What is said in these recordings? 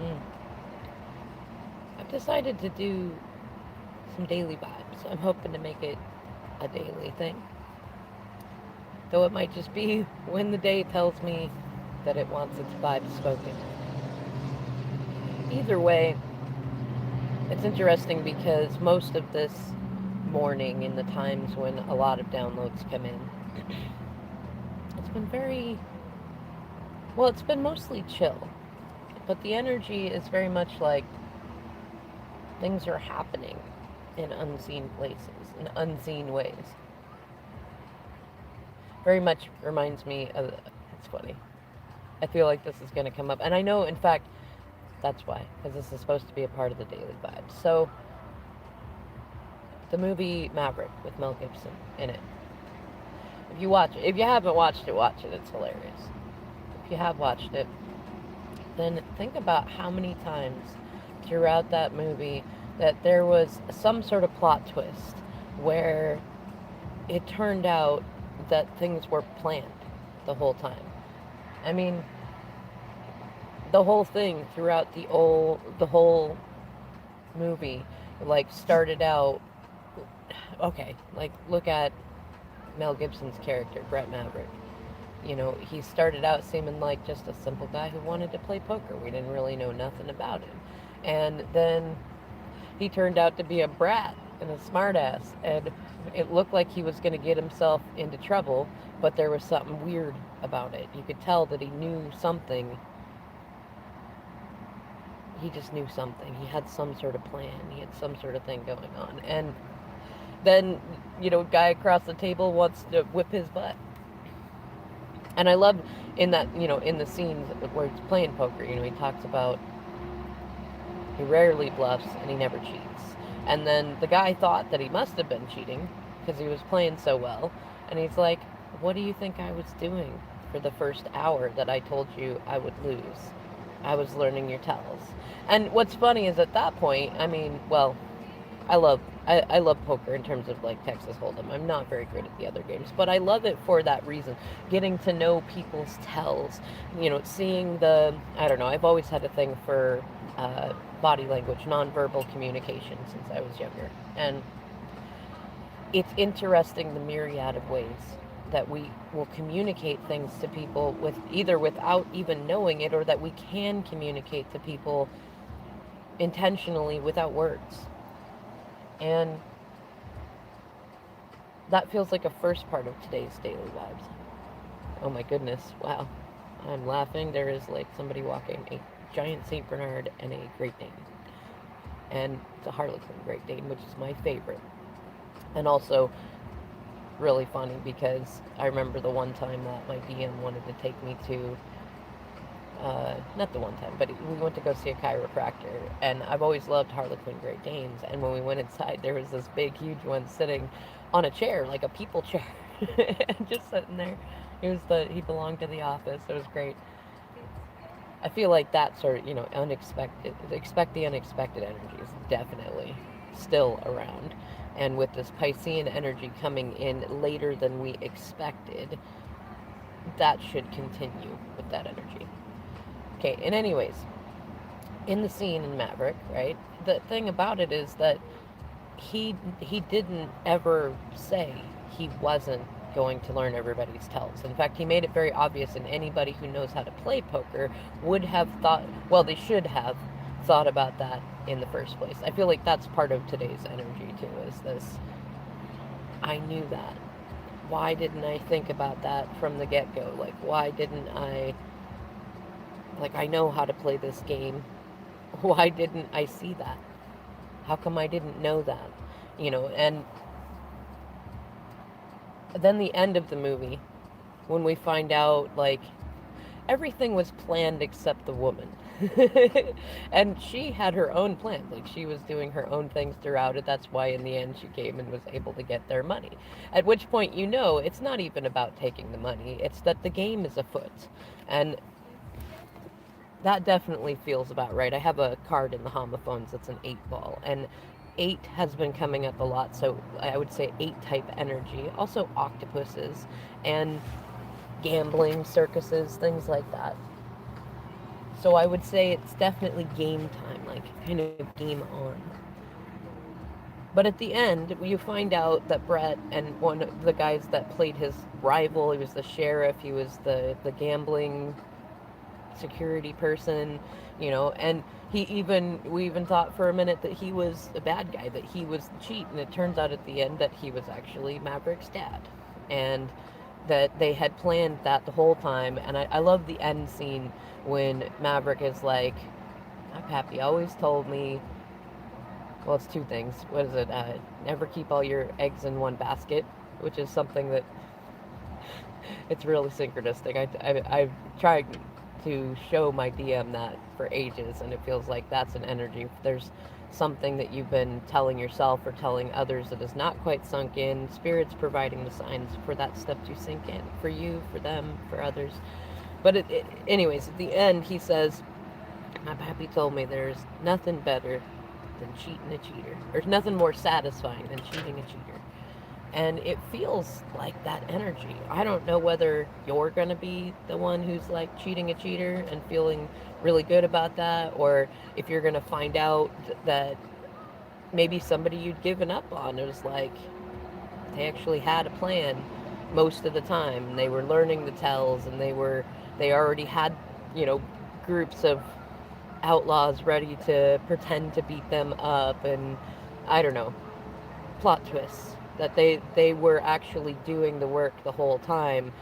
Mm. I've decided to do some daily vibes. I'm hoping to make it a daily thing. Though it might just be when the day tells me that it wants its vibe spoken. Either way, it's interesting because most of this morning, in the times when a lot of downloads come in, it's been very well, it's been mostly chill. But the energy is very much like things are happening in unseen places, in unseen ways. Very much reminds me of. It's funny. I feel like this is going to come up. And I know, in fact, that's why, because this is supposed to be a part of the daily vibe. So, the movie Maverick with Mel Gibson in it. If you watch it, if you haven't watched it, watch it. It's hilarious. If you have watched it, then think about how many times throughout that movie that there was some sort of plot twist where it turned out that things were planned the whole time. I mean, the whole thing throughout the whole movie like started out okay, like look at Mel Gibson's character, Brett Maverick. You know, he started out seeming like just a simple guy who wanted to play poker. We didn't really know nothing about him. And then he turned out to be a brat and a smartass, and it looked like he was going to get himself into trouble, but there was something weird about it. You could tell that he knew something. He just knew something. He had some sort of plan. He had some sort of thing going on. And then, guy across the table wants to whip his butt. And I love in that, in the scenes where he's playing poker, he talks about he rarely bluffs and he never cheats. And then the guy thought that he must have been cheating because he was playing so well. And he's like, what do you think I was doing for the first hour that I told you I would lose? I was learning your tells. And what's funny is at that point, I mean, well, I love poker in terms of like Texas Hold'em. I'm not very good at the other games, but I love it for that reason. Getting to know people's tells, seeing the I don't know. I've always had a thing for body language, nonverbal communication since I was younger, and it's interesting the myriad of ways that we will communicate things to people with either without even knowing it or that we can communicate to people intentionally without words. And that feels like a first part of today's daily vibes. Oh my goodness, wow. I'm laughing. There is like somebody walking a giant St. Bernard and a Great Dane. And it's a Harlequin Great Dane, which is my favorite. And also really funny because I remember the one time that my DM wanted to take me to not the one time, but we went to go see a chiropractor, and I've always loved Harlequin Great Danes. And when we went inside, there was this big, huge one sitting on a chair, like a people chair, and just sitting there. He belonged to the office. It was great. I feel like that sort of, unexpected, expect the unexpected energy is definitely still around. And with this Piscean energy coming in later than we expected, that should continue with that energy. Okay, and anyways, in the scene in Maverick, right? The thing about it is that he didn't ever say he wasn't going to learn everybody's tells. In fact, he made it very obvious, and anybody who knows how to play poker would have thought, well, they should have thought about that in the first place. I feel like that's part of today's energy too, is this I knew that. Why didn't I think about that from the get-go? Like, why didn't I know how to play this game. Why didn't I see that? How come I didn't know that? And then the end of the movie, when we find out, like, everything was planned except the woman. And she had her own plan. Like, she was doing her own things throughout it. That's why, in the end, she came and was able to get their money. At which point, it's not even about taking the money, it's that the game is afoot. And that definitely feels about right. I have a card in the homophones that's an 8 ball, and 8 has been coming up a lot, so I would say 8 type energy. Also, octopuses and gambling, circuses, things like that. So I would say it's definitely game time, like kind of game on. But at the end, you find out that Brett and one of the guys that played his rival, he was the sheriff, he was the gambling security person, and we even thought for a minute that he was a bad guy, that he was the cheat, and it turns out at the end that he was actually Maverick's dad, and that they had planned that the whole time. And I love the end scene when Maverick is like, my pappy always told me, well, it's two things. What is it? Never keep all your eggs in one basket, which is something that it's really synchronistic. I've tried to show my DM that for ages, and it feels like that's an energy. If there's something that you've been telling yourself or telling others that is not quite sunk in, Spirit's providing the signs for that stuff to sink in for you, for them, for others. But anyways, at the end, he says, my pappy told me there's nothing better than cheating a cheater. There's nothing more satisfying than cheating a cheater. And it feels like that energy. I don't know whether you're going to be the one who's like cheating a cheater and feeling really good about that, or if you're going to find out that maybe somebody you'd given up on was like, they actually had a plan most of the time, and they were learning the tells, and they already had, groups of outlaws ready to pretend to beat them up, and I don't know, plot twists that they were actually doing the work the whole time.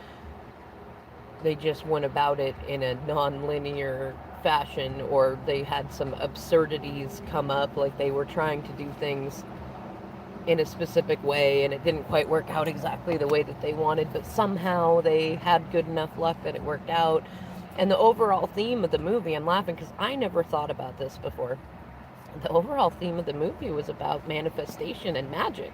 They just went about it in a non-linear fashion, or they had some absurdities come up, like they were trying to do things in a specific way and it didn't quite work out exactly the way that they wanted, but somehow they had good enough luck that it worked out. And the overall theme of the movie, I'm laughing because I never thought about this before. The overall theme of the movie was about manifestation and magic.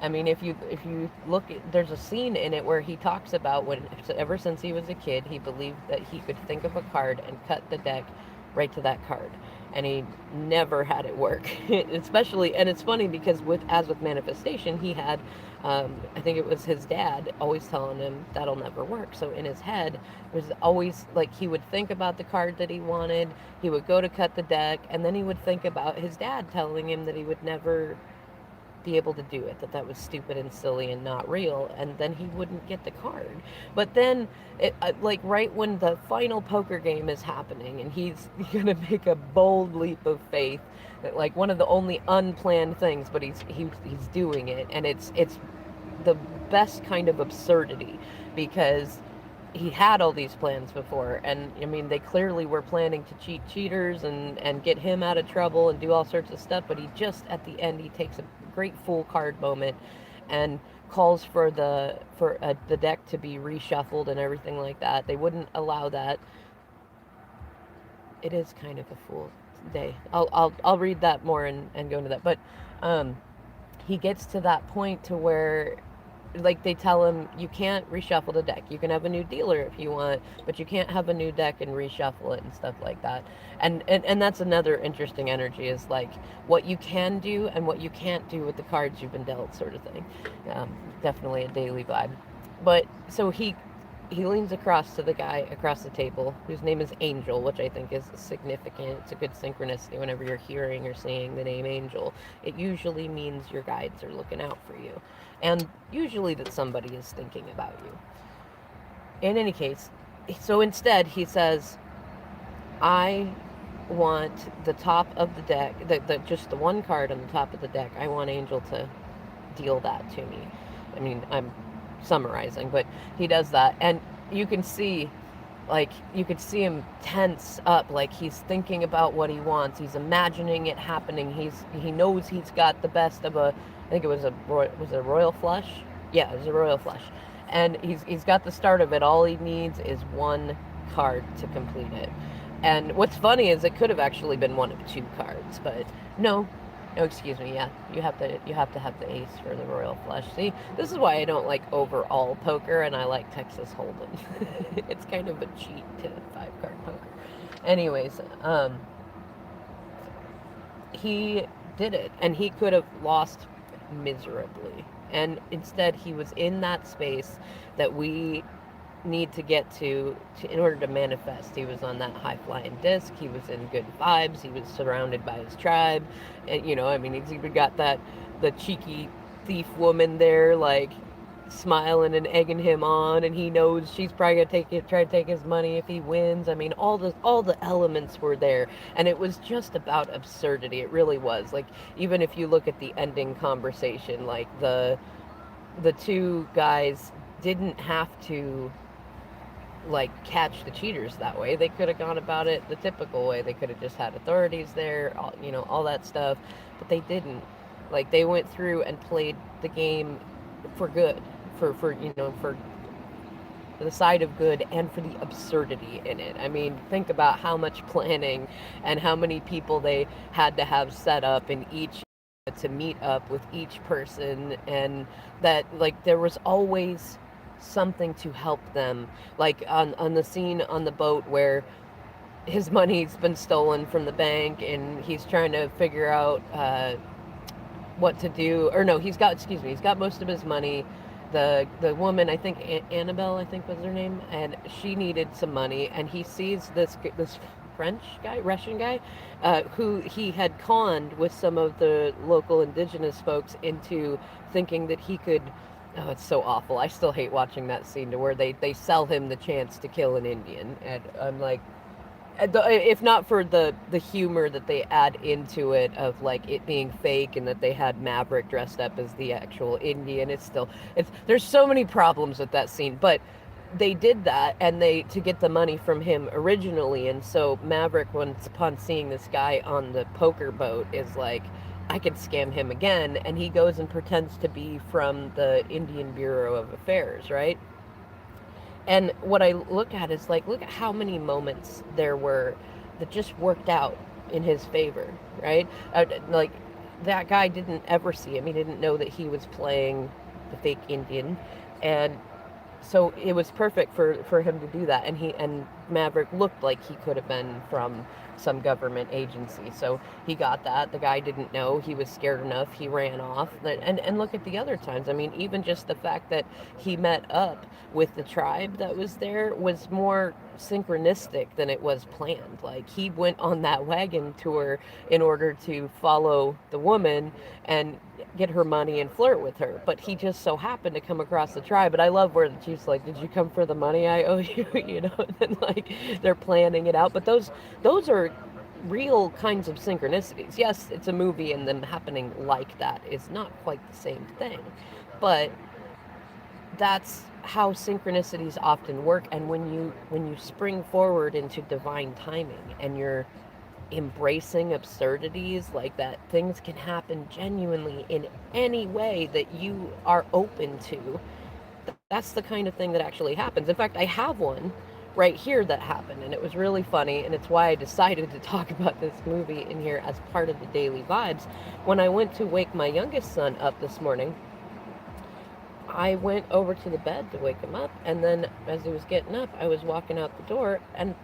I mean, if you look at, there's a scene in it where he talks about when, ever since he was a kid, he believed that he could think of a card and cut the deck right to that card, and he never had it work. Especially, and it's funny because as with manifestation, he had, I think it was his dad always telling him that'll never work. So in his head, it was always like he would think about the card that he wanted, he would go to cut the deck, and then he would think about his dad telling him that he would never be able to do it, that was stupid and silly and not real, and then he wouldn't get the card. But then like right when the final poker game is happening and he's gonna make a bold leap of faith, like one of the only unplanned things, but he's doing it, and it's the best kind of absurdity, because he had all these plans before, and I mean, they clearly were planning to cheat cheaters and get him out of trouble and do all sorts of stuff, but he just, at the end, he takes a great full card moment and calls for the deck to be reshuffled and everything like that. They wouldn't allow that. It is kind of a fool day. I'll read that more and go into that. But he gets to that point to where, like, they tell him, you can't reshuffle the deck. You can have a new dealer if you want, but you can't have a new deck and reshuffle it and stuff like that. And that's another interesting energy, is like what you can do and what you can't do with the cards you've been dealt, sort of thing. Definitely a daily vibe. But so he leans across to the guy across the table, whose name is Angel, which I think is significant. It's a good synchronicity whenever you're hearing or seeing the name Angel. It usually means your guides are looking out for you, and usually that somebody is thinking about you. In any case, so instead he says, I want the top of the deck, just the one card on the top of the deck, I want Angel to deal that to me. I mean, I'm summarizing, but he does that, and you can see, like, you could see him tense up, like he's thinking about what he wants, he's imagining it happening, he knows he's got the best of I think it was a royal flush. Yeah, it was a royal flush, and he's got the start of it. All he needs is one card to complete it. And what's funny is it could have actually been one of two cards, but no, excuse me, yeah, you have to have the ace for the royal flush. See, this is why I don't like overall poker, and I like Texas Hold'em. It's kind of a cheat to 5-card poker. Anyways, he did it, and he could have lost miserably, and instead he was in that space that we need to get to in order to manifest. He was on that high flying disc. He was in good vibes. He was surrounded by his tribe, and I mean, he's even got the cheeky thief woman there, like smiling and egging him on, and he knows she's probably gonna try to take his money if he wins. I mean, all the elements were there, and it was just about absurdity. It really was. Like, even if you look at the ending conversation, like the two guys didn't have to like catch the cheaters that way. They could have gone about it the typical way. They could have just had authorities there, all that stuff, but they didn't. Like, they went through and played the game for good, for the side of good, and for the absurdity in it. I mean, think about how much planning and how many people they had to have set up in each to meet up with each person, and that, like, there was always something to help them, like on the scene on the boat where his money's been stolen from the bank and he's trying to figure out what to do. Or no, he's got most of his money. The woman, I think Annabelle, I think was her name, and she needed some money, and he sees this French guy, Russian guy, who he had conned with some of the local indigenous folks into thinking that he could. Oh, it's so awful. I still hate watching that scene to where they sell him the chance to kill an Indian. And I'm like, if not for the humor that they add into it of like it being fake and that they had Maverick dressed up as the actual Indian, there's so many problems with that scene. But they did that, and to get the money from him originally, and so Maverick, once upon seeing this guy on the poker boat, is like, I could scam him again, and he goes and pretends to be from the Indian Bureau of Affairs, right? And what I look at is like, look at how many moments there were that just worked out in his favor, right? Like, that guy didn't ever see him. He didn't know that he was playing the fake Indian, and so it was perfect for him to do that. And Maverick looked like he could have been from some government agency, so he got that. The guy didn't know. He was scared enough. He ran off. And look at the other times. I mean, even just the fact that he met up with the tribe that was there was more synchronistic than it was planned. Like, he went on that wagon tour in order to follow the woman and get her money and flirt with her, but he just so happened to come across the tribe. But I love where the chief's like, did you come for the money I owe you? And like, they're planning it out. But those are real kinds of synchronicities. Yes, it's a movie, and them happening like that is not quite the same thing, but that's how synchronicities often work. And when you spring forward into divine timing and you're embracing absurdities like that, things can happen genuinely in any way that you are open to. That's the kind of thing that actually happens. In fact, I have one right here that happened, and it was really funny, and it's why I decided to talk about this movie in here as part of the daily vibes. When I went to wake my youngest son up this morning, I went over to the bed to wake him up, and then as he was getting up, I was walking out the door, and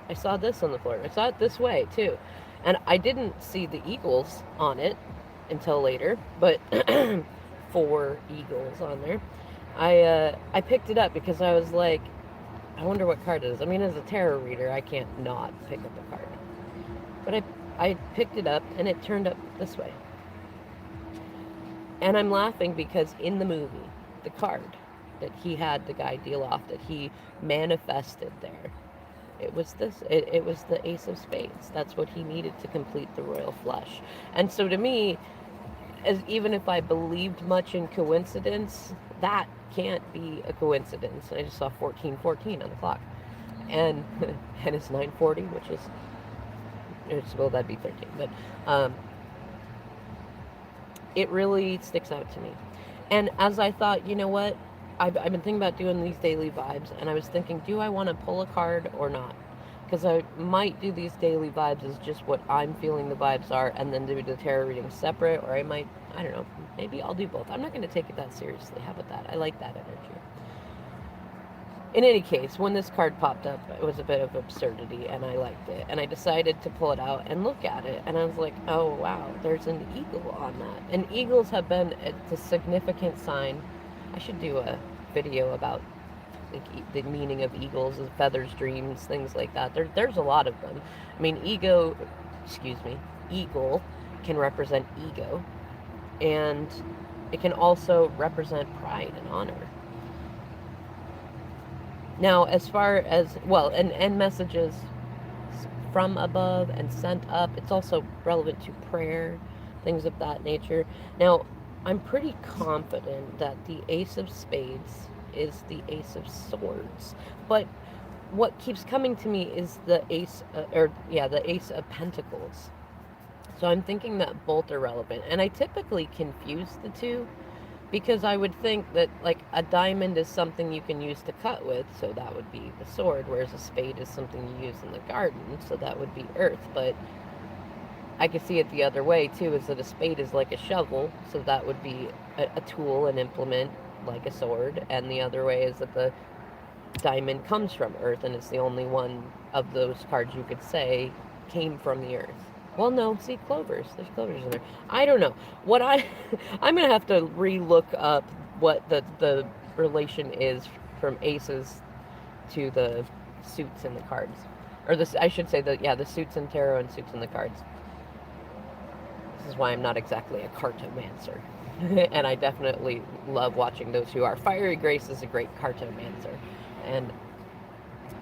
I saw this on the floor. I saw it this way too, and I didn't see the eagles on it until later, but 4 eagles on there. I picked it up because I was like, I wonder what card it is. I mean, as a tarot reader, I can't not pick up a card, but I picked it up, and it turned up this way, and I'm laughing because in the movie, the card that he had the guy deal off, that he manifested there, it was it was the Ace of Spades. That's what he needed to complete the royal flush. And so to me, even if I believed much in coincidence, that can't be a coincidence. I just saw 14:14 on the clock, and it's 9:40, which is, well, that'd be 13, but it really sticks out to me. And as I thought, you know what, I've been thinking about doing these daily vibes, and I was thinking, do I want to pull a card or not? Because I might do these daily vibes as just what I'm feeling the vibes are, and then do the tarot reading separate, or I don't know, maybe I'll do both. I'm not going to take it that seriously. How about that? I like that energy. In any case, when this card popped up, it was a bit of absurdity, and I liked it. And I decided to pull it out and look at it, and I was like, oh, wow, there's an eagle on that. And eagles have been a significant sign. I should do a video about Like the meaning of eagles is feathers, dreams, things like that. There's a lot of them. I mean, eagle can represent ego, and it can also represent pride and honor. Now, as far as, well, and messages from above and sent up, it's also relevant to prayer, things of that nature. Now, I'm pretty confident that the Ace of Spades is the Ace of Swords, but what keeps coming to me is the the Ace of Pentacles. So I'm thinking that both are relevant, and I typically confuse the two because I would think that like a diamond is something you can use to cut with, so that would be the sword, whereas a spade is something you use in the garden, so that would be earth. But I could see it the other way too, is that a spade is like a shovel, so that would be a tool, an implement like a sword, and the other way is that the diamond comes from earth and it's the only one of those cards you could say came from the earth. Well, no, see, clovers. There's clovers in there. I don't know. What I'm going to have to re-look up what the relation is from aces to the suits in the cards. Or this, I should say, the suits in tarot and suits in the cards. This is why I'm not exactly a cartomancer. And I definitely love watching those who are. Fiery Grace is a great cartomancer. And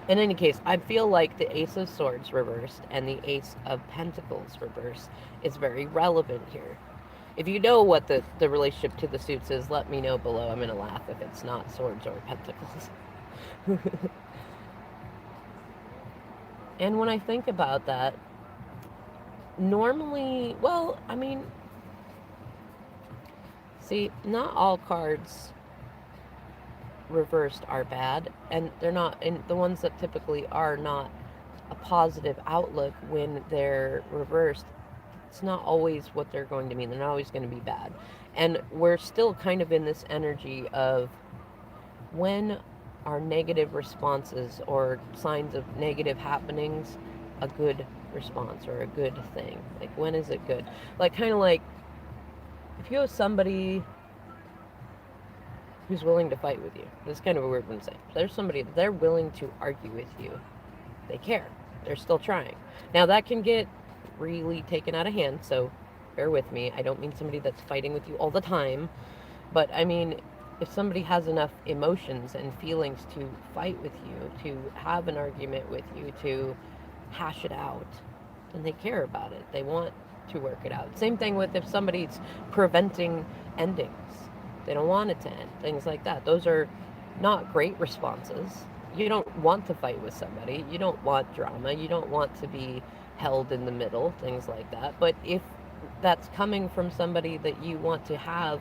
in any case, I feel like the Ace of Swords reversed and the Ace of Pentacles reversed is very relevant here. If you know what the relationship to the suits is, let me know below. I'm going to laugh if it's not swords or pentacles. And when I think about that, normally, well, I mean, see, not all cards reversed are bad, and they're not, and the ones that typically are not a positive outlook when they're reversed, it's not always what they're going to mean. They're not always going to be bad. And we're still kind of in this energy of when are negative responses or signs of negative happenings a good response or a good thing? Like, when is it good? Like, kind of like if you have somebody who's willing to fight with you. This is kind of a weird one to say. There's somebody, they're willing to argue with you. They care. They're still trying. Now, that can get really taken out of hand, so bear with me. I don't mean somebody that's fighting with you all the time, but I mean, if somebody has enough emotions and feelings to fight with you, to have an argument with you, to hash it out, then they care about it. They want to work it out. Same thing with if somebody's preventing endings. They don't want it to end, things like that. Those are not great responses. You don't want to fight with somebody. You don't want drama. You don't want to be held in the middle, things like that. But if that's coming from somebody that you want to have,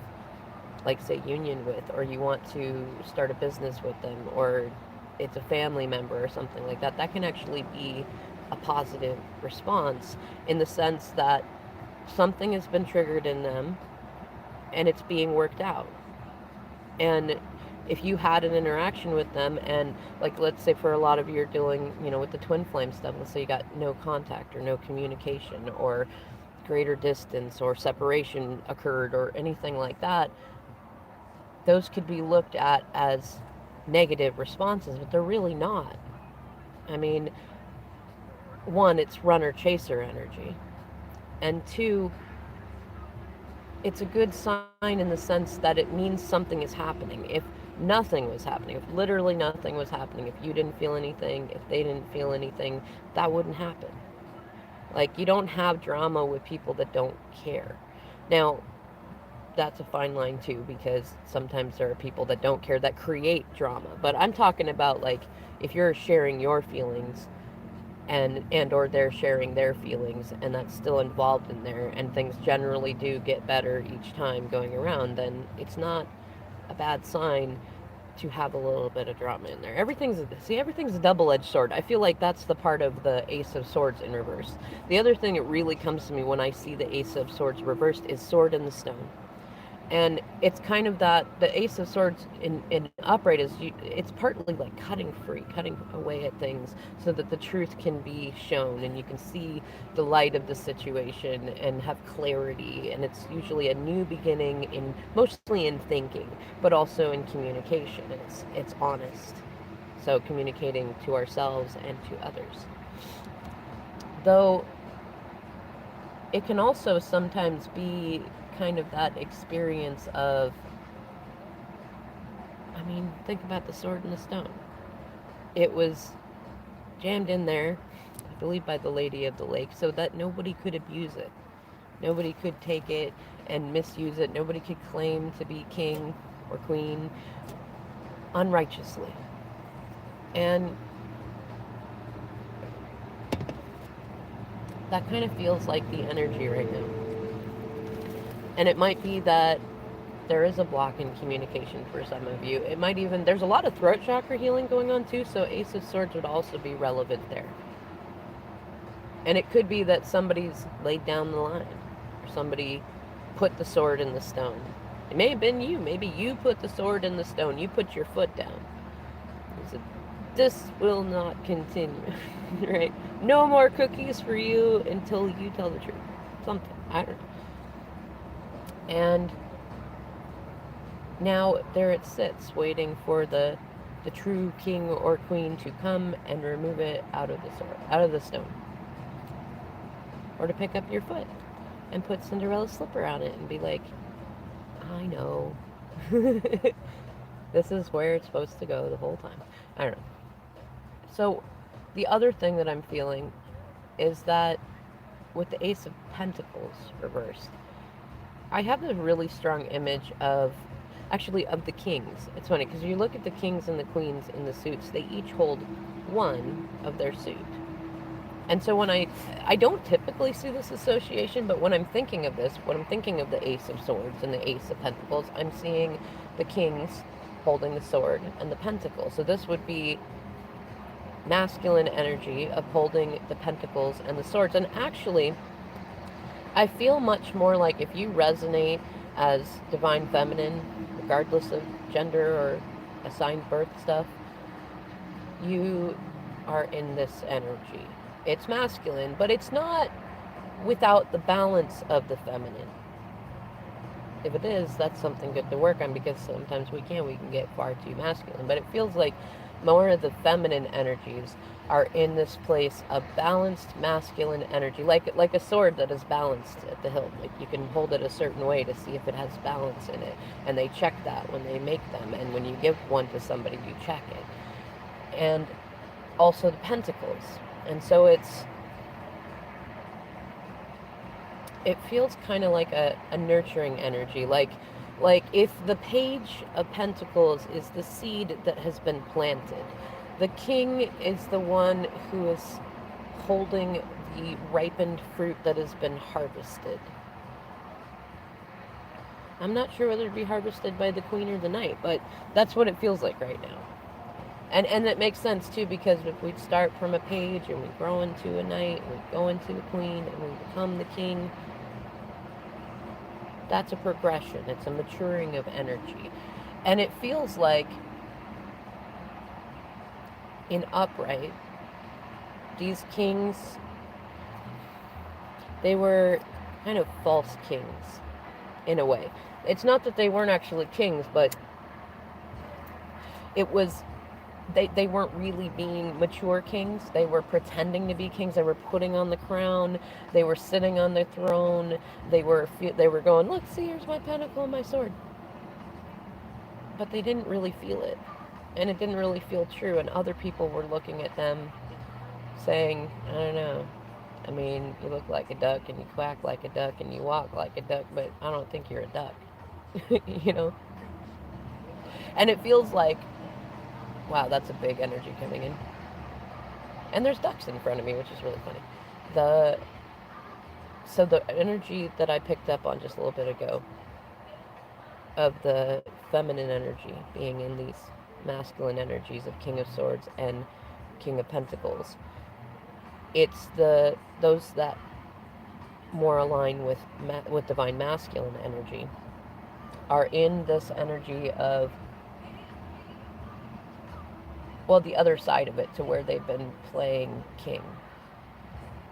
like, say, union with, or you want to start a business with them, or it's a family member or something like that, that can actually be a positive response in the sense that something has been triggered in them and it's being worked out. And if you had an interaction with them and, like, let's say for a lot of you, you're dealing, with the twin flame stuff, let's say you got no contact or no communication or greater distance or separation occurred or anything like that, those could be looked at as negative responses, but they're really not. I mean, one, it's runner chaser energy, and two, it's a good sign in the sense that it means something is happening. If nothing was happening, if literally nothing was happening, if you didn't feel anything, if they didn't feel anything, that wouldn't happen. Like, you don't have drama with people that don't care. Now, that's a fine line too, because sometimes there are people that don't care that create drama. But I'm talking about, like, if you're sharing your feelings and or they're sharing their feelings and that's still involved in there, and things generally do get better each time going around, then it's not a bad sign to have a little bit of drama in there. Everything's a double-edged sword. I feel like that's the part of the Ace of Swords in reverse. The other thing that really comes to me when I see the Ace of Swords reversed is Sword in the Stone. And it's kind of that the Ace of Swords in upright is, it's partly like cutting away at things so that the truth can be shown and you can see the light of the situation and have clarity. And it's usually a new beginning, mostly in thinking, but also in communication. It's honest. So communicating to ourselves and to others. Though it can also sometimes be kind of that experience of, I mean, think about the sword and the stone. It was jammed in there, I believe by the Lady of the Lake, so that nobody could abuse it. Nobody could take it and misuse it. Nobody could claim to be king or queen unrighteously. And that kind of feels like the energy right now. And it might be that there is a block in communication for some of you. It might even, there's a lot of throat chakra healing going on too, so Ace of Swords would also be relevant there. And it could be that somebody's laid down the line, or somebody put the sword in the stone. It may have been you. Maybe you put the sword in the stone. You put your foot down. You said, this will not continue, right? No more cookies for you until you tell the truth. Something, I don't know. And now there it sits, waiting for the true king or queen to come and remove it out of the sword, out of the stone. Or to pick up your foot and put Cinderella's slipper on it and be like, I know. This is where it's supposed to go the whole time. I don't know. So the other thing that I'm feeling is that with the Ace of Pentacles reversed, I have a really strong image of, actually, of the kings. It's funny, because you look at the kings and the queens in the suits, they each hold one of their suit. And so when I don't typically see this association, but when I'm thinking of this, when I'm thinking of the Ace of Swords and the Ace of Pentacles, I'm seeing the kings holding the sword and the pentacle. So this would be masculine energy of holding the pentacles and the swords. And actually, I feel much more like if you resonate as divine feminine, regardless of gender or assigned birth stuff, you are in this energy. It's masculine, but it's not without the balance of the feminine. If it is, that's something good to work on, because sometimes we can get far too masculine. But it feels like more of the feminine energies are in this place of balanced masculine energy, like a sword that is balanced at the hilt. Like you can hold it a certain way to see if it has balance in it, and they check that when they make them, and when you give one to somebody, you check it. And also the pentacles. And so it feels kind of like a nurturing energy, like if the Page of Pentacles is the seed that has been planted, the king is the one who is holding the ripened fruit that has been harvested. I'm not sure whether to be harvested by the queen or the knight, but that's what it feels like right now. And it makes sense too, because if we start from a page and we grow into a knight, and we go into the queen, and we become the king, that's a progression. It's a maturing of energy. And it feels like in upright, these kings, they were kind of false kings in a way. It's not that they weren't actually kings, but it was, they weren't really being mature kings. They were pretending to be kings. They were putting on the crown. They were sitting on the throne. They were going, look, see, here's my pentacle and my sword. But they didn't really feel it. And it didn't really feel true. And other people were looking at them saying, I don't know. I mean, you look like a duck, and you quack like a duck, and you walk like a duck, but I don't think you're a duck. You know? And it feels like, wow, that's a big energy coming in. And there's ducks in front of me, which is really funny. So the energy that I picked up on just a little bit ago of the feminine energy being in these masculine energies of King of Swords and King of Pentacles, it's those that more align with divine masculine energy are in this energy of, well, the other side of it, to where they've been playing king.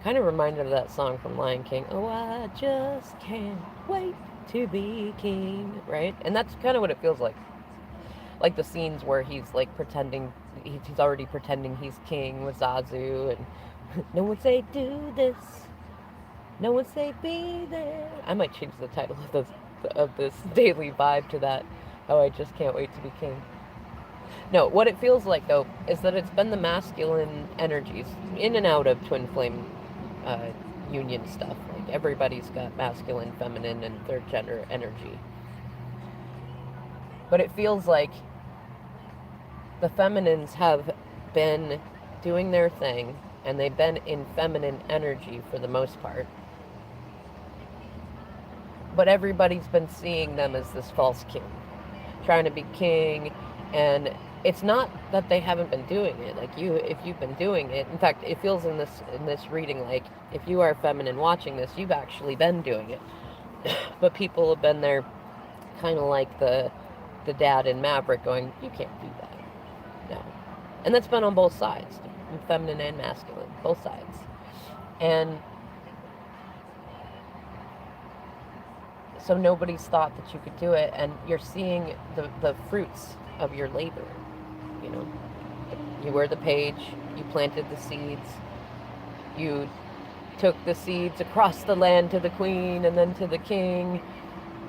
Kind of reminded of that song from Lion King, oh, I just can't wait to be king, right? And that's kind of what it feels like. like the scenes where he's like pretending, he's already pretending he's king with Zazu, and no one say do this, no one say be there. I might change the title of this daily vibe to that. Oh, I just can't wait to be king. No, what it feels like though is that it's been the masculine energies in and out of twin flame uh, union stuff. Like everybody's got masculine, feminine, and third gender energy. But it feels like the feminines have been doing their thing, and they've been in feminine energy for the most part. But everybody's been seeing them as this false king, trying to be king, and it's not that they haven't been doing it. Like if you've been doing it, in fact, it feels in this reading like if you are feminine watching this, you've actually been doing it. But people have been there, kind of like the dad in Maverick, going, "You can't do that." No, and that's been on both sides, feminine and masculine, both sides, and so nobody's thought that you could do it, and you're seeing the fruits of your labor. You know, you were the page, you planted the seeds, you took the seeds across the land to the queen and then to the king.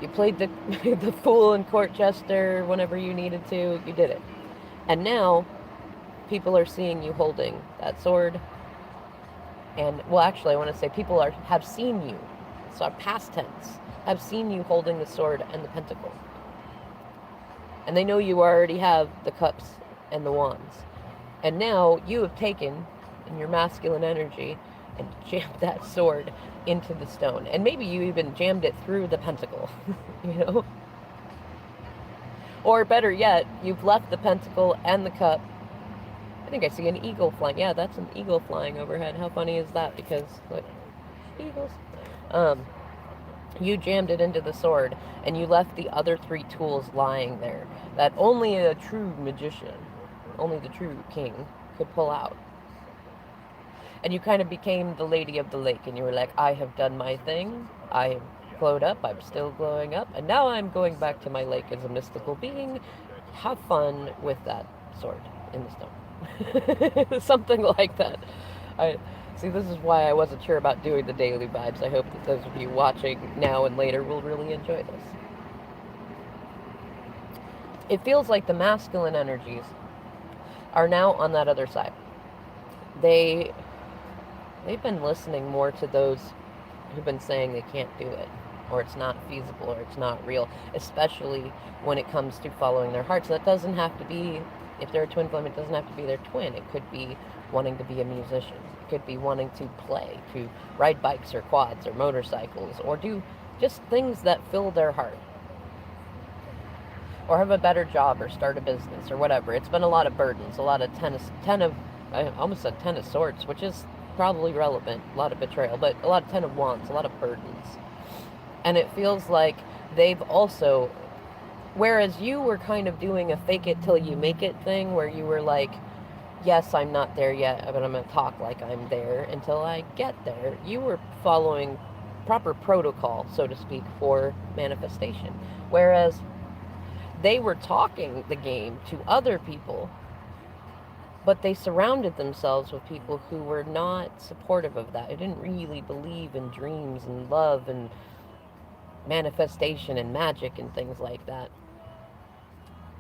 You played the the fool and court jester whenever you needed to. You did it, and now people are seeing you holding that sword. And well, actually, I want to say people have seen you. So past tense, have seen you holding the sword and the pentacle. And they know you already have the cups and the wands. And now you have taken, in your masculine energy, and jammed that sword into the stone. And maybe you even jammed it through the pentacle, you know? Or better yet, you've left the pentacle and the cup. I think I see an eagle flying. Yeah, that's an eagle flying overhead. How funny is that? Because, look, eagles. You jammed it into the sword, and you left the other 3 tools lying there that only a true magician, only the true king, could pull out. And you kind of became the lady of the lake, and you were like, I have done my thing, I have glowed up, I'm still glowing up, and now I'm going back to my lake as a mystical being. Have fun with that sword in the stone. Something like that. See, this is why I wasn't sure about doing the daily vibes. I hope that those of you watching now and later will really enjoy this. It feels like the masculine energies are now on that other side. They've been listening more to those who've been saying they can't do it, or it's not feasible, or it's not real, especially when it comes to following their hearts. That doesn't have to be, if they're a twin flame, it doesn't have to be their twin. It could be wanting to be a musician. It could be wanting to play, to ride bikes or quads or motorcycles, or do just things that fill their heart. Or have a better job, or start a business, or whatever. It's been a lot of burdens, a lot of I almost said 10 of swords, which is probably relevant, a lot of betrayal, but a lot of 10 of wands, a lot of burdens. And it feels like they've also, whereas you were kind of doing a fake it till you make it thing, where you were like, yes, I'm not there yet, but I'm going to talk like I'm there until I get there. You were following proper protocol, so to speak, for manifestation. Whereas they were talking the game to other people, but they surrounded themselves with people who were not supportive of that. They didn't really believe in dreams and love and manifestation and magic and things like that.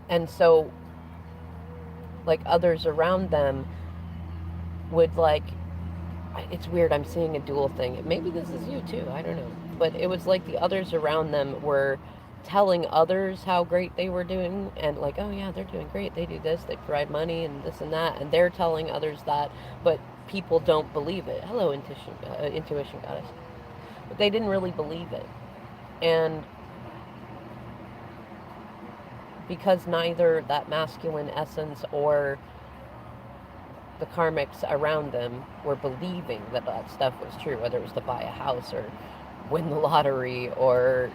And so, like, others around them would, like, it's weird, I'm seeing a dual thing. Maybe this is you too, I don't know. But it was like the others around them were telling others how great they were doing, and like, oh yeah, they're doing great, they do this, they provide money and this and that, and they're telling others that, but people don't believe it. Hello, intuition goddess. But they didn't really believe it. And because neither that masculine essence or the karmics around them were believing that that stuff was true, whether it was to buy a house or win the lottery or,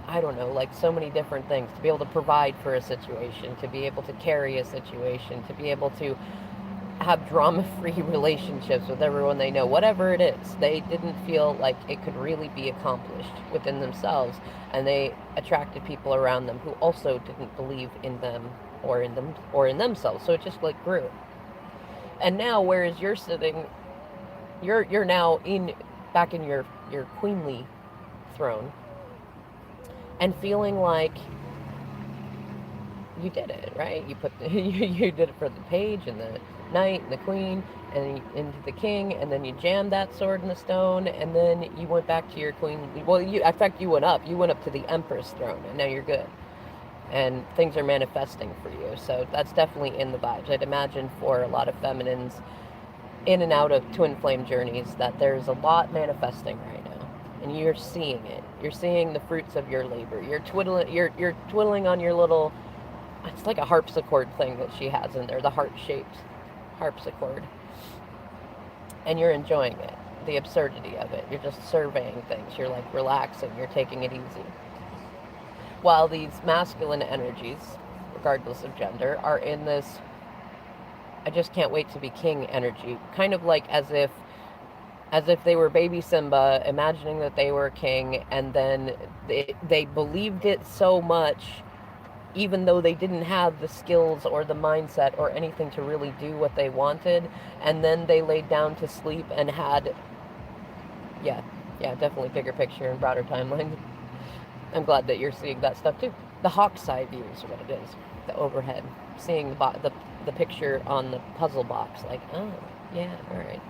I don't know, like so many different things, to be able to provide for a situation, to be able to carry a situation, to be able to have drama-free relationships with everyone they know, whatever it is. They didn't feel like it could really be accomplished within themselves, and they attracted people around them who also didn't believe in them or in themselves. So it just like grew. And now, whereas you're sitting, you're now in back in your queenly throne and feeling like you did it, right? You put you did it for the page and the knight and the queen and into the king, and then you jammed that sword in the stone, and then you went back to your queen. Well, in fact, you went up. You went up to the empress throne, and now you're good. And things are manifesting for you. So that's definitely in the vibes. I'd imagine for a lot of feminines in and out of twin flame journeys that there's a lot manifesting right now, and you're seeing it. You're seeing the fruits of your labor. You're twiddling on your little, it's like a harpsichord thing that she has in there, the heart-shaped harpsichord. And you're enjoying it, the absurdity of it. You're just surveying things. You're like relaxing. You're taking it easy. While these masculine energies, regardless of gender, are in this I just can't wait to be king energy. Kind of like as if they were baby Simba, imagining that they were king, and then they believed it so much, even though they didn't have the skills or the mindset or anything to really do what they wanted, and then they laid down to sleep and had, yeah, definitely bigger picture and broader timeline. I'm glad that you're seeing that stuff too. The hawk's eye view is what it is, the overhead, seeing the picture on the puzzle box, like, oh, yeah, all right.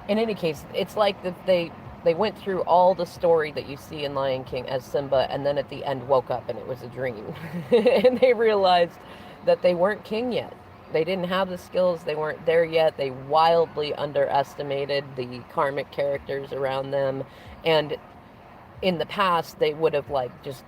In any case, it's like that they went through all the story that you see in Lion King as Simba, and then at the end woke up and it was a dream. And they realized that they weren't king yet. They didn't have the skills. They weren't there yet. They wildly underestimated the karmic characters around them. And in the past, they would have like just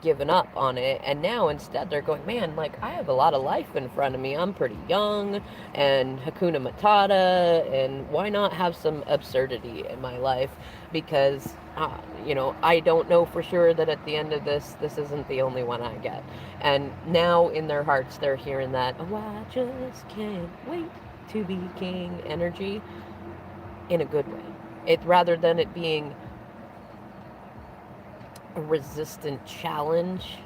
given up on it, and now instead they're going, man, like I have a lot of life in front of me. I'm pretty young, and Hakuna Matata, and why not have some absurdity in my life? Because I don't know for sure that at the end of this isn't the only one I get. And now in their hearts they're hearing that, oh, I just can't wait to be king energy, in a good way. It rather than it being a resistant challenge.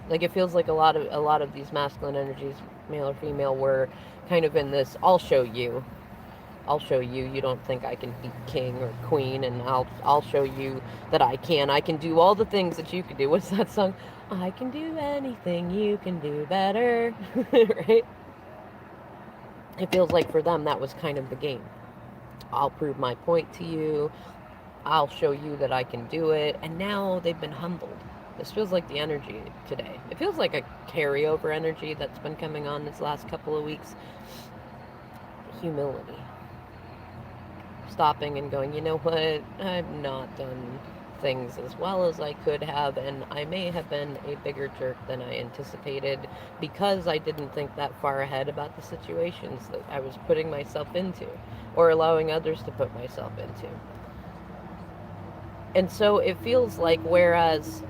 Like it feels like a lot of these masculine energies, male or female, were kind of in this, I'll show you. You don't think I can be king or queen, and I'll show you that I can do all the things that you can do. What's that song? I can do anything you can do better. Right? It feels like for them that was kind of the game. I'll prove my point to you. I'll show you that I can do it. And now they've been humbled. This feels like the energy today. It feels like a carryover energy that's been coming on this last couple of weeks. Humility. Stopping and going, you know what? I've not done things as well as I could have, and I may have been a bigger jerk than I anticipated because I didn't think that far ahead about the situations that I was putting myself into or allowing others to put myself into. And so it feels like whereas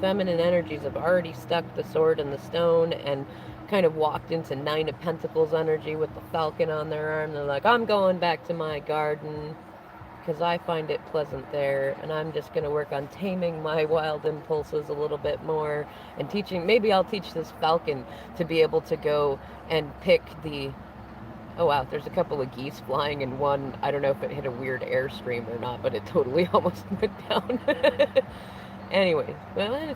feminine energies have already stuck the sword in the stone and kind of walked into Nine of Pentacles energy with the falcon on their arm, they're like, I'm going back to my garden because I find it pleasant there, and I'm just going to work on taming my wild impulses a little bit more and maybe I'll teach this falcon to be able to go and pick the, oh wow, there's a couple of geese flying, and one, I don't know if it hit a weird airstream or not, but it totally almost went down. Anyways, well, it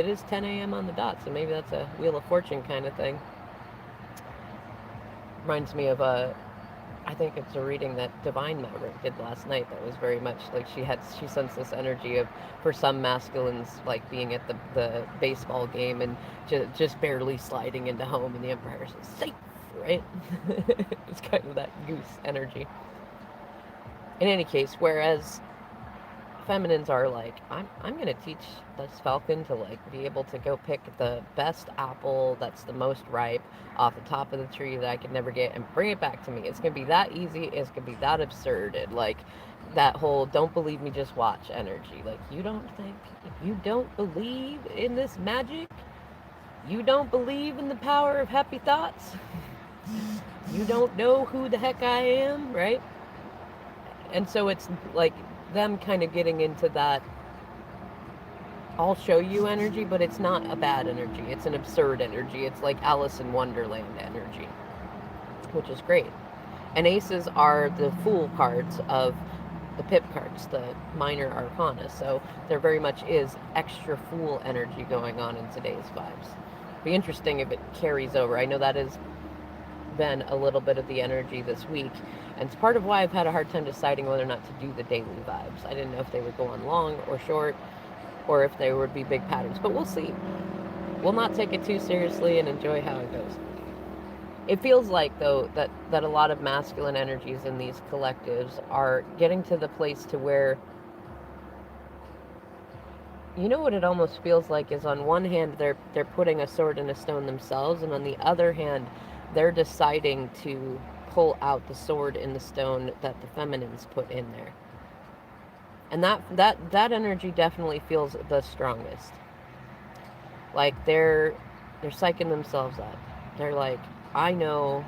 is 10 a.m. on the dot, so maybe that's a Wheel of Fortune kind of thing. Reminds me of I think it's a reading that Divine Maverick did last night that was very much like she sensed this energy of, for some masculines, like being at the baseball game and just barely sliding into home, and the Emperor says, safe, right? It's kind of that goose energy. In any case, whereas feminines are like, I'm going to teach this falcon to like be able to go pick the best apple that's the most ripe off the top of the tree that I could never get and bring it back to me. It's going to be that easy. It's going to be that absurd. And like that whole don't believe me, just watch energy. Like, you don't believe in this magic? You don't believe in the power of happy thoughts? You don't know who the heck I am, right? And so it's like them kind of getting into that I'll show you energy, but it's not a bad energy. It's an absurd energy. It's like Alice in Wonderland energy, which is great. And aces are the fool cards of the pip cards, the minor arcana. So there very much is extra fool energy going on in today's vibes. Be interesting if it carries over. I know that has been a little bit of the energy this week, and it's part of why I've had a hard time deciding whether or not to do the daily vibes. I didn't know if they would go on long or short, or if there would be big patterns, but we'll see. We'll not take it too seriously and enjoy how it goes. It feels like, though, that a lot of masculine energies in these collectives are getting to the place to where, you know what it almost feels like is, on one hand they're putting a sword in a stone themselves, and on the other hand they're deciding to pull out the sword in the stone that the feminines put in there. And that energy definitely feels the strongest. Like they're psyching themselves up. They're like, I know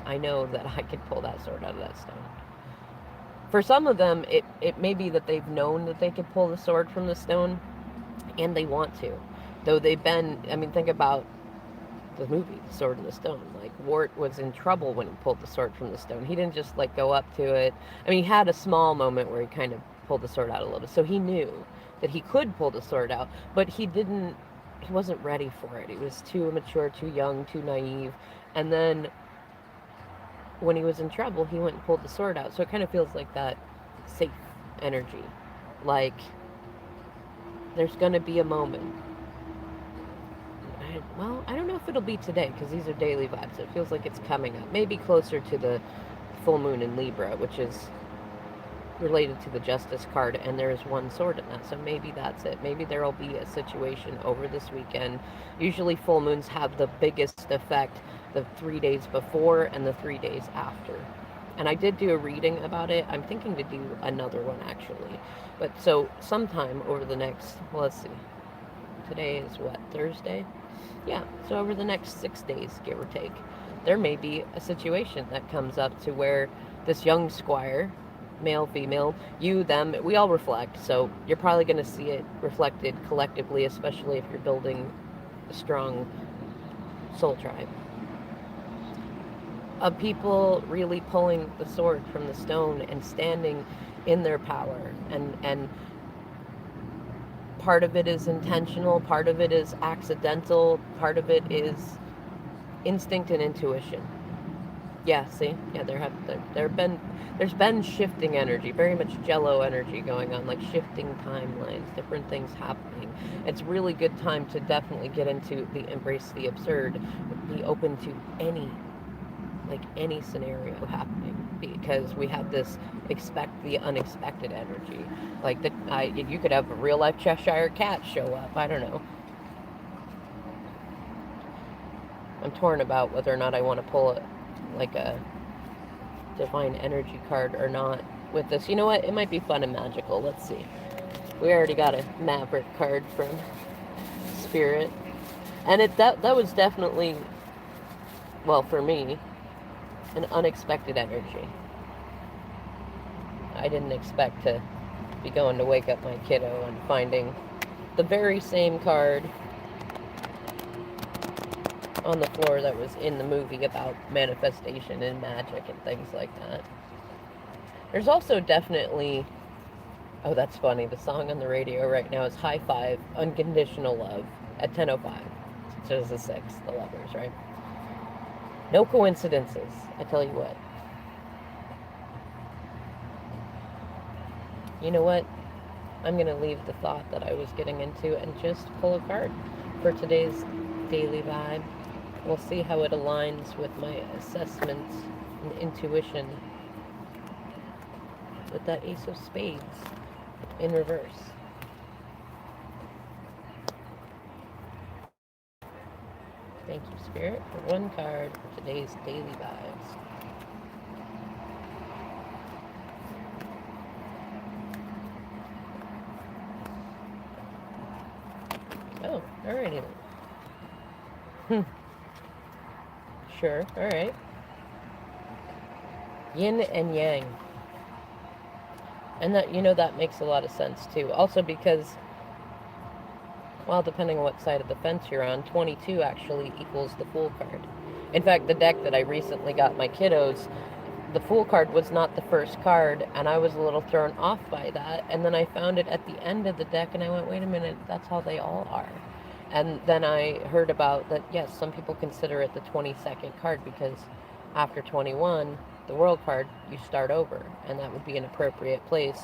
that I could pull that sword out of that stone. For some of them, it may be that they've known that they could pull the sword from the stone, and they want to. Though they've been, I mean, think about the movie, The Sword in the Stone. Like, Wart was in trouble when he pulled the sword from the stone. He didn't just, like, go up to it. I mean, he had a small moment where he kind of pulled the sword out a little bit. So he knew that he could pull the sword out, but he wasn't ready for it. He was too immature, too young, too naive. And then when he was in trouble, he went and pulled the sword out. So it kind of feels like that safe energy. Like, there's going to be a moment. Well, I don't know if it'll be today, because these are daily vibes. It feels like it's coming up. Maybe closer to the full moon in Libra, which is related to the Justice card, and there is one sword in that. So maybe that's it. Maybe there will be a situation over this weekend. Usually full moons have the biggest effect the 3 days before and the 3 days after. And I did do a reading about it. I'm thinking to do another one, actually. But so sometime over the next, well, let's see. Today is what, Thursday? Yeah, so over the next 6 days, give or take, there may be a situation that comes up to where this young squire, male, female, you, them, we all reflect. So you're probably going to see it reflected collectively, especially if you're building a strong soul tribe, of people really pulling the sword from the stone and standing in their power. And part of it is intentional, part of it is accidental, part of it is instinct and intuition. Yeah, see? Yeah, there's been shifting energy, very much Jello energy going on, like shifting timelines, different things happening. It's really good time to definitely get into the embrace the absurd, be open to any scenario happening, because we have this expect the unexpected energy. Like you could have a real life Cheshire cat show up. I don't know. I'm torn about whether or not I want to pull a divine energy card or not with this. You know what? It might be fun and magical. Let's see. We already got a Maverick card from Spirit, and that was definitely, well, for me, an unexpected energy. I didn't expect to be going to wake up my kiddo and finding the very same card on the floor that was in the movie about manifestation and magic and things like that. There's also definitely, oh, that's funny, the song on the radio right now is High Five, Unconditional Love, at 10:05. So it's the 6, the Lovers, right? No coincidences, I tell you what. You know what? I'm going to leave the thought that I was getting into and just pull a card for today's daily vibe. We'll see how it aligns with my assessment and intuition with that Ace of Spades in reverse. Thank you, Spirit, for one card for today's daily vibes. Oh, alrighty then. Sure. All right. Yin and yang. And that, that makes a lot of sense too. Also because, well, depending on what side of the fence you're on, 22 actually equals the Fool card. In fact, the deck that I recently got my kiddos, the Fool card was not the first card, and I was a little thrown off by that. And then I found it at the end of the deck, and I went, wait a minute, that's how they all are. And then I heard about that, yes, some people consider it the 22nd card because after 21, the World card, you start over, and that would be an appropriate place.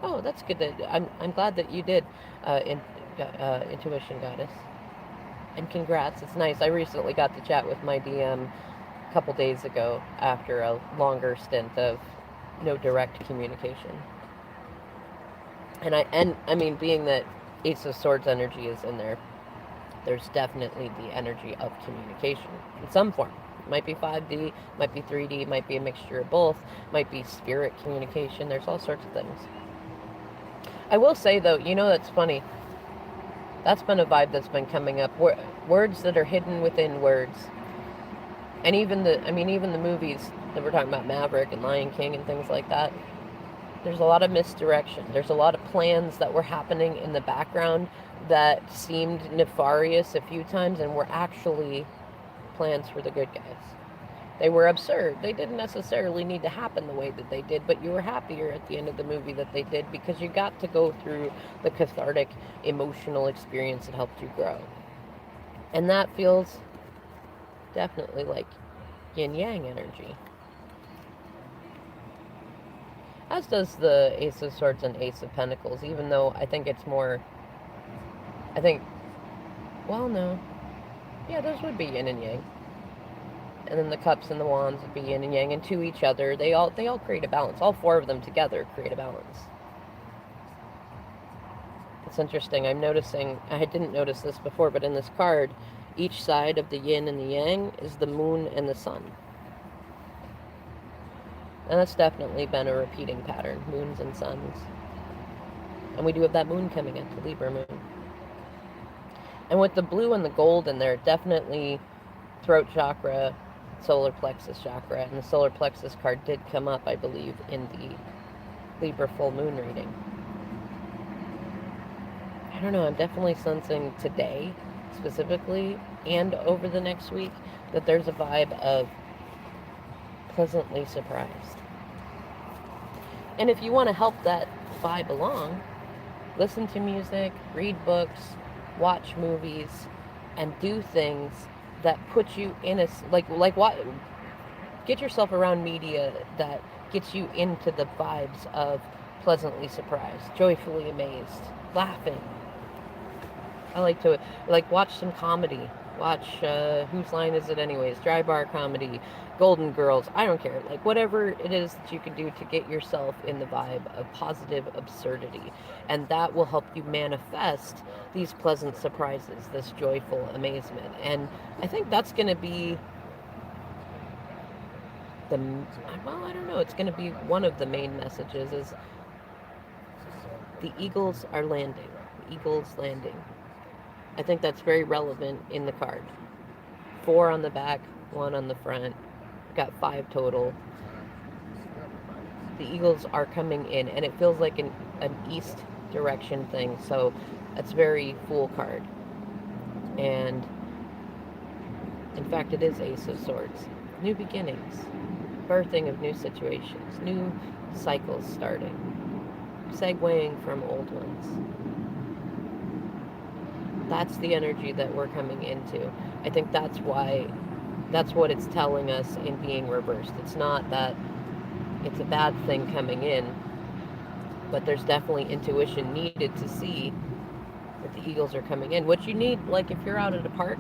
Oh, that's good. I'm glad that you did, Intuition Goddess. And congrats, it's nice. I recently got to chat with my DM a couple days ago after a longer stint of no direct communication. And I mean, being that Ace of Swords energy is in there, there's definitely the energy of communication in some form. It might be 5D, might be 3D, might be a mixture of both, might be spirit communication. There's all sorts of things. I will say, though, that's funny. That's been a vibe that's been coming up. Words that are hidden within words. And even the movies that we're talking about, Maverick and Lion King and things like that, there's a lot of misdirection. There's a lot of plans that were happening in the background that seemed nefarious a few times and were actually plans for the good guys. They were absurd. They didn't necessarily need to happen the way that they did, but you were happier at the end of the movie that they did because you got to go through the cathartic, emotional experience that helped you grow. And that feels definitely like yin-yang energy. As does the Ace of Swords and Ace of Pentacles, even though I think it's more... well, no. Yeah, those would be yin and yang. And then the cups and the wands would be yin and yang, and to each other, they all create a balance. All four of them together create a balance. It's interesting. I'm noticing, I didn't notice this before, but in this card, each side of the yin and the yang is the moon and the sun. And that's definitely been a repeating pattern, moons and suns. And we do have that moon coming in, the Libra moon. And with the blue and the gold in there, definitely throat chakra, solar plexus chakra, and the solar plexus card did come up, I believe, in the Libra full moon reading. I don't know, I'm definitely sensing today, specifically, and over the next week, that there's a vibe of pleasantly surprised. And if you want to help that vibe along, listen to music, read books, watch movies, and do things that put you in a, like what, get yourself around media that gets you into the vibes of pleasantly surprised, joyfully amazed, laughing. I like to watch some comedy. Watch Whose Line Is It Anyways? Dry Bar comedy, Golden Girls. I don't care. Like whatever it is that you can do to get yourself in the vibe of positive absurdity, and that will help you manifest these pleasant surprises, this joyful amazement. And I think that's going to be I don't know. It's going to be one of the main messages is the Eagles are landing. The Eagles landing. I think that's very relevant in the card. 4 on the back, 1 on the front. Got 5 total. The Eagles are coming in, and it feels like an east direction thing, so that's very Fool card. And in fact, it is Ace of Swords. New beginnings, birthing of new situations, new cycles starting, segueing from old ones. That's the energy that we're coming into. I think that's what it's telling us in being reversed. It's not that it's a bad thing coming in, but there's definitely intuition needed to see that the eagles are coming in. What you need, like if you're out at a park,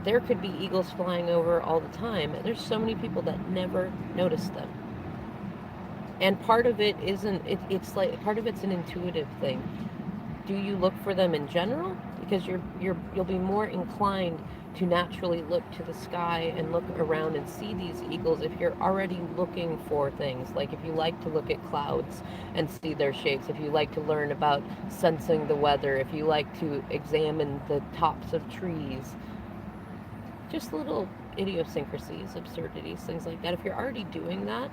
there could be eagles flying over all the time. There's so many people that never notice them. And part of it isn't, it's like, part of it's an intuitive thing. Do you look for them in general? Because you'll be more inclined to naturally look to the sky and look around and see these eagles if you're already looking for things. Like if you like to look at clouds and see their shapes, if you like to learn about sensing the weather, if you like to examine the tops of trees, just little idiosyncrasies, absurdities, things like that. If you're already doing that,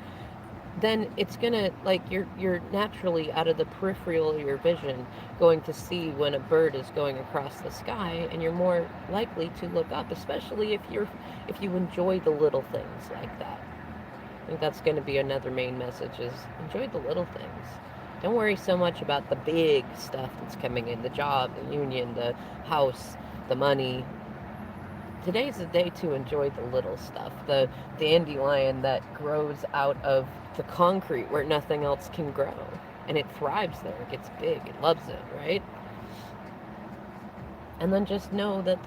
then it's gonna, like, you're naturally out of the peripheral of your vision going to see when a bird is going across the sky, and you're more likely to look up, especially if you enjoy the little things like that. I think that's going to be another main message, is enjoy the little things. Don't worry so much about the big stuff that's coming in, the job, the union, the house, the money. Today's the day to enjoy the little stuff, the dandelion that grows out of the concrete where nothing else can grow, and it thrives there, it gets big, it loves it, right? And then just know that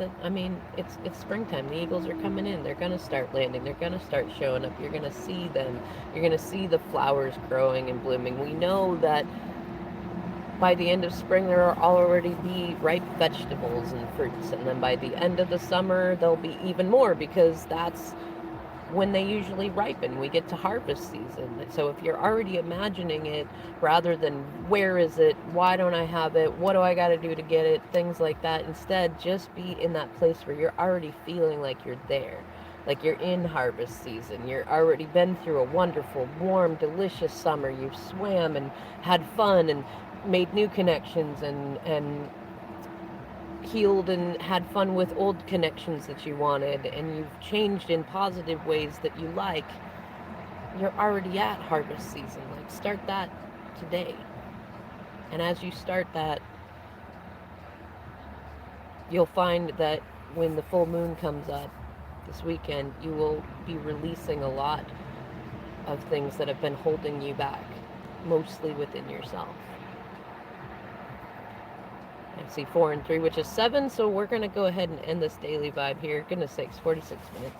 it's springtime. The eagles are coming in. They're gonna start landing. They're gonna start showing up. You're gonna see them. You're gonna see the flowers growing and blooming. We know that by the end of spring there will already be ripe vegetables and fruits, and then by the end of the summer there'll be even more, because that's when they usually ripen. We get to harvest season. So if you're already imagining it, rather than where is it, why don't I have it, what do I got to do to get it, things like that, instead just be in that place where you're already feeling like you're there, like you're in harvest season. You're already been through a wonderful, warm, delicious summer. You've swam and had fun and made new connections, and healed and had fun with old connections that you wanted, and you've changed in positive ways that you like. You're already at harvest season. Like, start that today. And as you start that, you'll find that when the full moon comes up this weekend, you will be releasing a lot of things that have been holding you back, mostly within yourself. I see 4 and 3, which is 7, so we're going to go ahead and end this daily vibe here. Goodness sakes, 46 minutes.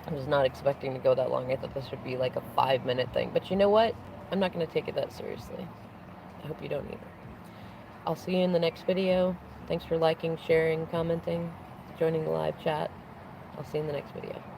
I was not expecting to go that long. I thought this would be like a 5-minute thing. But you know what? I'm not going to take it that seriously. I hope you don't either. I'll see you in the next video. Thanks for liking, sharing, commenting, joining the live chat. I'll see you in the next video.